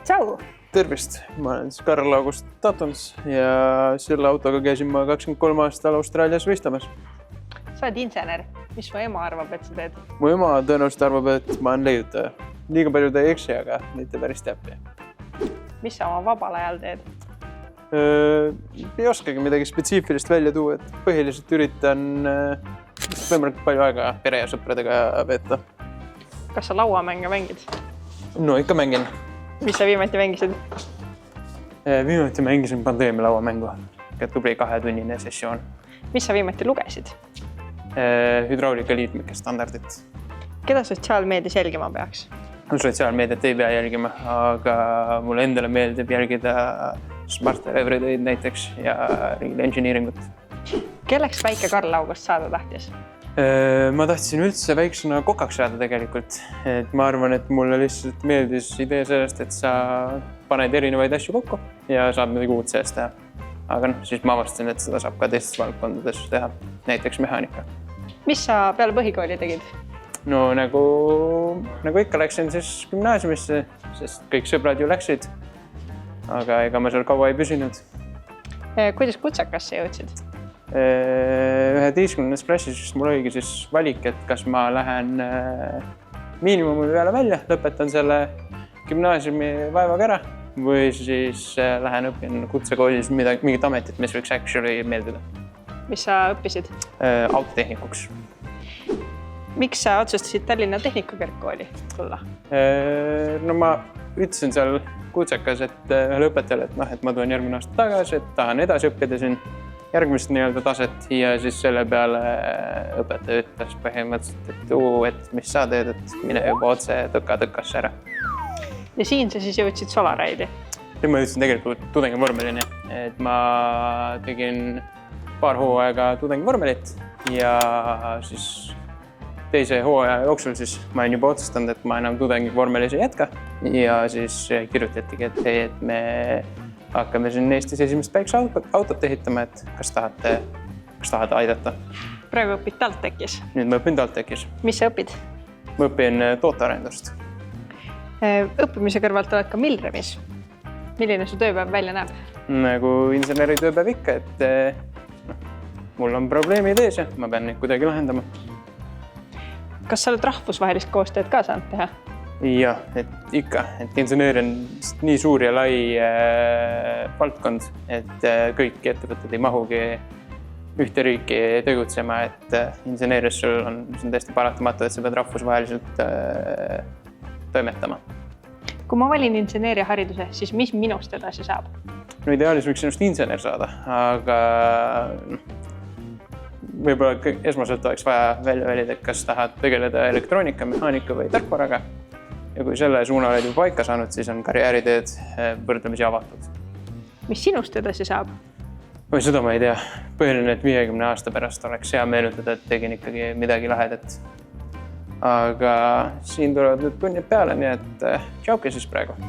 Tšau! Tervist! Ma olen Karl August Tatons ja selle autoga käisin ma 23 aastal Austraalias võistlemas. Sa oled insener. Mis mu ema arvab, et sa teed? Mu ema tõenäoliselt arvab, et ma olen leiutaja. Liiga palju ta ei eksi, aga mitte päris täppi. Mis sa oma vabal ajal teed? Ei oskagi midagi spetsiifilist välja tuua, et põhiliselt üritan võimalikult palju aega pere ja sõpradega veeta. Kas sa lauamänge mängid? No ikka mängin. Mis sa viimati mängisid? Viimati mängisin pandeemia lauamängu. Tubli 2-tunnine sessioon. Mis sa viimati lugesid? Hüdraulika liitmike standardit. Keda sotsiaalmeedias jälgima peaks? Sotsiaalmeediat ei pea jälgima, aga mulle endale meeldib jälgida Smart Everyday'd näiteks ja Real Engineeringut. Kelleks väike Karl August saada tahtis? Ma tahtsin üldse väiksena kokaks saada tegelikult. Et ma arvan, et mulle lihtsalt meeldis idee sellest, et sa paned erinevaid asju kokku ja saad midagi uut sellest teha. Aga siis ma avastasin, et seda saab ka teistes valdkondades teha, näiteks mehaanika. Mis sa peale põhikooli tegid? No nagu ikka läksin siis gümnaasiumisse, sest kõik sõbrad ju läksid. Aga ega ma seal kaua ei püsinud. Kuidas kutsekasse jõudsid? 11. klassis mul oligi siis valik, et kas ma lähen miinimumi peale välja, lõpetan selle gümnaasiumi vaevaga ära või siis lähen õpin kutsekoolis mingit ametit, mis võiks actually meeldida. Mis sa õppisid? Autotehnikuks. Miks sa otsustasid Tallinna Tehnikakõrgkooli tulla? No ma ütlesin seal kutsekas, et ühele õpetajale, et ma tulen järgmine aasta tagasi, et tahan edasi õppida siin järgmist taset ja siis selle peale õpetaja ütles põhimõtteliselt, et mis sa teed, et mine juba otse tõkasse ära. Ja siin sa siis jõudsid Solaride'i? Ma jõudsin tegelikult tudengivormelini, et ma tegin paar hooaega tudengivormelit ja siis teise hooaja jooksul siis ma olen juba otsustanud, et ma enam tudengivormelis ei jätka ja siis kirjutatigi, et me hakkame siin Eestis esimest päikseautot ehitama, et kas tahad aidata. Praegu õpid TalTechis? Nüüd ma õpin TalTechis. Mis sa õpid? Ma õpin tootearendust. Õppimise kõrvalt oled ka Milremis. Milline su tööpäev välja näeb? Nagu inseneri tööpäev ikka, et mul on probleemid ees ja ma pean neid kuidagi lahendama. Kas sa oled rahvusvahelist koostööd ka saanud teha? Jah, et ikka, et inseneer on nii suur ja lai valdkond, et kõik ettevõtted ei mahugi ühte riiki tegutsema, et inseneerias sul on täiesti paratamatu, et sa pead rahvusvaheliselt toimetama. Kui ma valin inseneeriahariduse, siis mis minust edasi saab? No ideaalis võiks sinust insener saada, aga võib-olla esmaselt oleks vaja välja valida, kas tahad tegeleda elektroonika, mehaanika või tarkvaraga. Ja kui selle suuna oled juba paika saanud, siis on karjääriteed võrdlemisi avatud. Mis sinust edasi saab? Või seda ma ei tea. Põhiline, et 50 aasta pärast oleks hea meenutada, et tegin ikkagi midagi lahedat. Aga siin tulevad nüüd tunnid peale, nii et tšauke siis praegu.